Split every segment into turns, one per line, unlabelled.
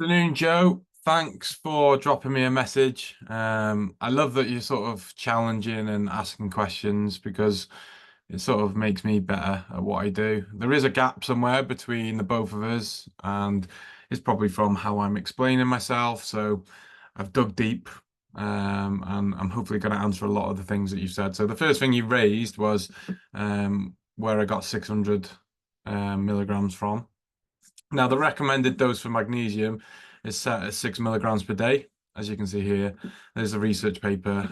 Afternoon, Joe. Thanks for dropping me a message. I love that you're sort of challenging and asking questions because it sort of makes me better at what I do. There is a gap somewhere between the both of us, and it's probably from how I'm explaining myself. So I've dug deep, and I'm hopefully going to answer a lot of the things that you've said. So the first thing you raised was where I got 600 milligrams from. Now, the recommended dose for magnesium is set at 6 milligrams per day. As you can see here, there's a research paper,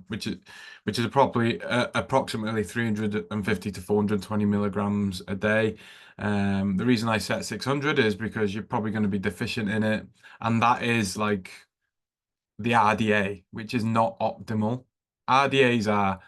which is probably approximately 350 to 420 milligrams a day. The reason I set 600 is because you're probably going to be deficient in it, and that is like the RDA, which is not optimal. RDAs are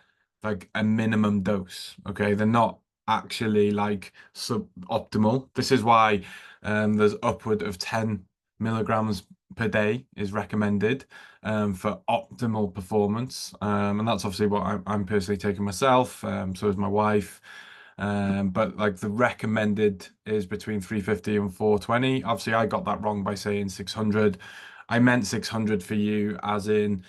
like a minimum dose, okay? They're not actually like suboptimal. This is why there's upward of 10 milligrams per day is recommended for optimal performance. And that's obviously what I'm personally taking myself. So is my wife. But like the recommended is between 350 and 420. Obviously, I got that wrong by saying 600. I meant 600 for you, as in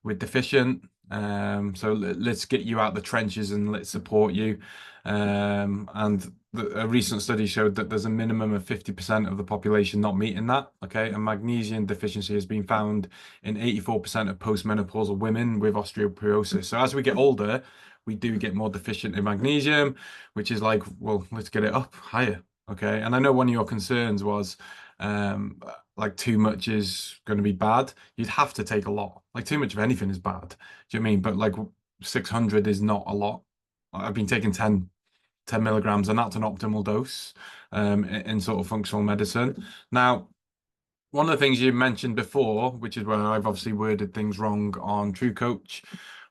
we're deficient. So let's get you out the trenches and let's support you. And a recent study showed that there's a minimum of 50% of the population not meeting that. Okay. And magnesium deficiency has been found in 84% of postmenopausal women with osteoporosis. So as we get older, we do get more deficient in magnesium, which is like, well, let's get it up higher. Okay. And I know one of your concerns was um like too much is going to be bad. You'd have to take a lot. Like too much of anything is bad. Do you know what I mean? But like 600 is not a lot. I've been taking 10 milligrams, and that's an optimal dose in sort of functional medicine. Now, one of the things you mentioned before, which is where I've obviously worded things wrong on True Coach,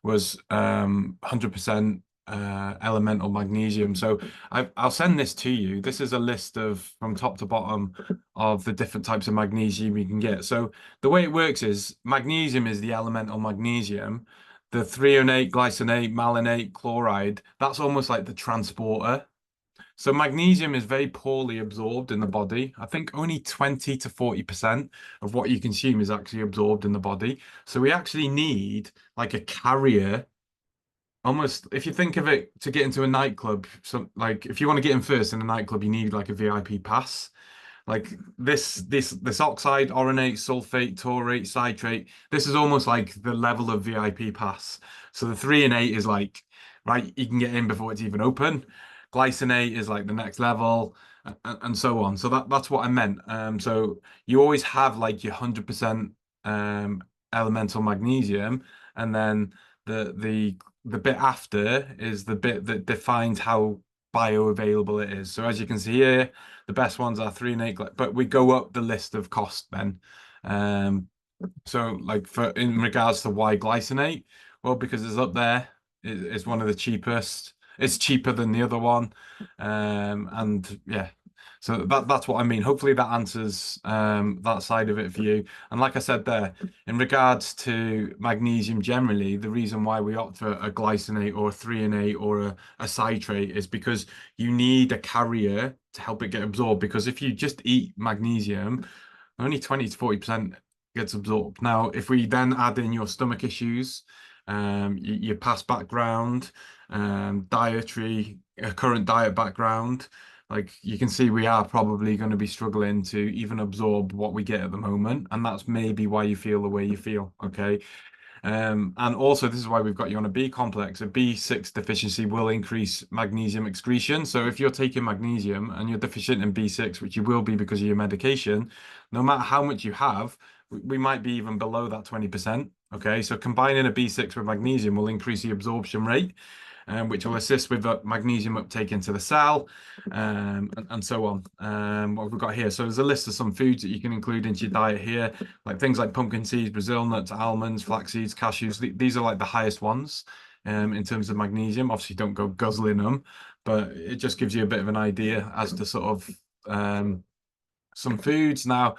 was 100% elemental magnesium. So I'll send this to you. This is a list of from top to bottom of the different types of magnesium you can get. So the way it works is magnesium is the elemental magnesium. The threonate, glycinate, malonate, chloride, that's almost like the transporter. So magnesium is very poorly absorbed in the body. I think only 20 to 40% of what you consume is actually absorbed in the body. So we actually need like a carrier. Almost, if you think of it, to get into a nightclub, so like if you want to get in first in a nightclub, you need like a VIP pass. Like this oxide, oronate, sulfate, taurate, citrate. This is almost like the level of VIP pass. So the 3 and 8 is like, right, you can get in before it's even open. Glycinate is like the next level, and so on. So that's what I meant. So you always have like your 100% um elemental magnesium, and then the bit after is the bit that defines how bioavailable it is. So as you can see here, the best ones are 3 and 8, but we go up the list of cost then. Um, so like for in regards to why glycinate, well, because it's up there, it's one of the cheapest. It's cheaper than the other one. And yeah, so that's what I mean. Hopefully that answers that side of it for you. And like I said there, in regards to magnesium generally, the reason why we opt for a glycinate or a 3 and 8 or a citrate is because you need a carrier to help it get absorbed. Because if you just eat magnesium, only 20 to 40% gets absorbed. Now, if we then add in your stomach issues, your past background, dietary, current diet background, like you can see, we are probably going to be struggling to even absorb what we get at the moment, and that's maybe why you feel the way you feel. Okay. And also, this is why we've got you on a B complex. A B6 deficiency will increase magnesium excretion. So if you're taking magnesium and you're deficient in B6, which you will be because of your medication, no matter how much you have, we might be even below that 20%. Okay, so combining a B6 with magnesium will increase the absorption rate, which will assist with the magnesium uptake into the cell, and so on. What have we got here? So there's a list of some foods that you can include into your diet here, like things like pumpkin seeds, Brazil nuts, almonds, flax seeds, cashews. These are like the highest ones in terms of magnesium. Obviously, don't go guzzling them, but it just gives you a bit of an idea as to sort of some foods. Now,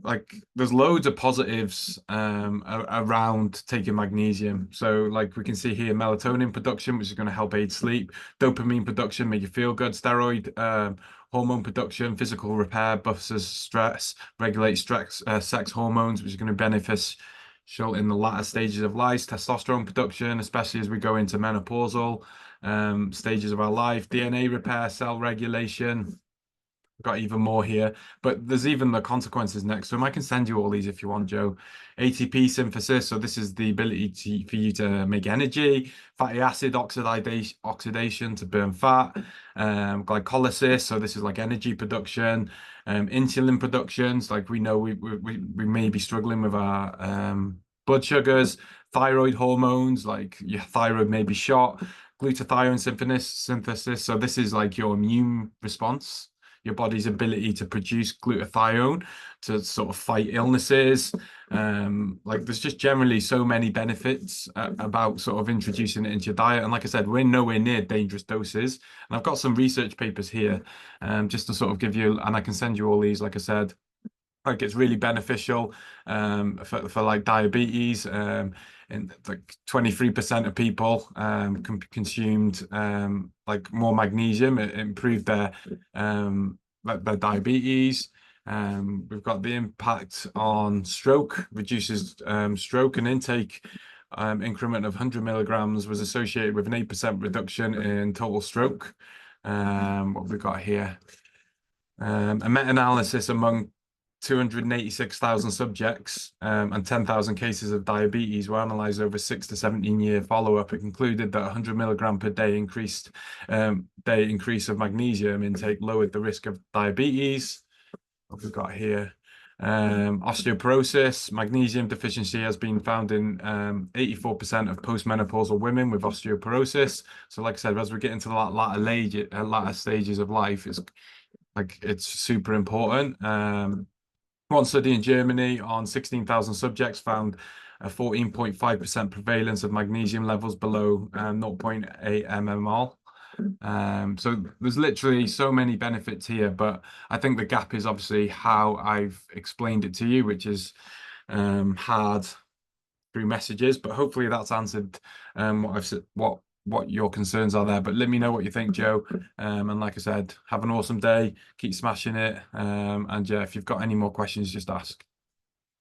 like there's loads of positives around taking magnesium. So like we can see here, melatonin production, which is going to help aid sleep, dopamine production, make you feel good, steroid hormone production, physical repair, buffers stress, regulates stress, sex hormones, which is going to benefit in the latter stages of life, testosterone production, especially as we go into menopausal stages of our life, DNA repair, cell regulation. Got even more here, but there's even the consequences next to them. I can send you all these if you want, Joe. ATP synthesis, so this is the ability for you to make energy, fatty acid oxidation to burn fat, glycolysis, so this is like energy production, insulin productions, like we know we may be struggling with our blood sugars, thyroid hormones, like your thyroid may be shot, glutathione synthesis, so this is like your immune response, your body's ability to produce glutathione to sort of fight illnesses. Like there's just generally so many benefits about sort of introducing it into your diet. And like I said, we're nowhere near dangerous doses. And I've got some research papers here just to sort of give you, and I can send you all these, like I said. Like it's really beneficial for like diabetes. And like 23% of people consumed like more magnesium. It improved their diabetes. We've got the impact on stroke, reduces stroke, and intake increment of 100 milligrams was associated with an 8% reduction in total stroke. What have we got here? A meta-analysis among 286,000 subjects and 10,000 cases of diabetes were analysed over 6 to 17-year follow-up. It concluded that 100 milligram per day increase of magnesium intake lowered the risk of diabetes. What have we got here? Osteoporosis, magnesium deficiency has been found in 84% of postmenopausal women with osteoporosis. So like I said, as we get into the latter stages of life, it's super important. One study in Germany on 16,000 subjects found a 14.5% prevalence of magnesium levels below 0.8 mmol. So there's literally so many benefits here, but I think the gap is obviously how I've explained it to you, which is hard through messages, but hopefully that's answered what I've said, what your concerns are there. But let me know what you think, Joe. And like I said, have an awesome day, keep smashing it. And yeah, if you've got any more questions, just ask.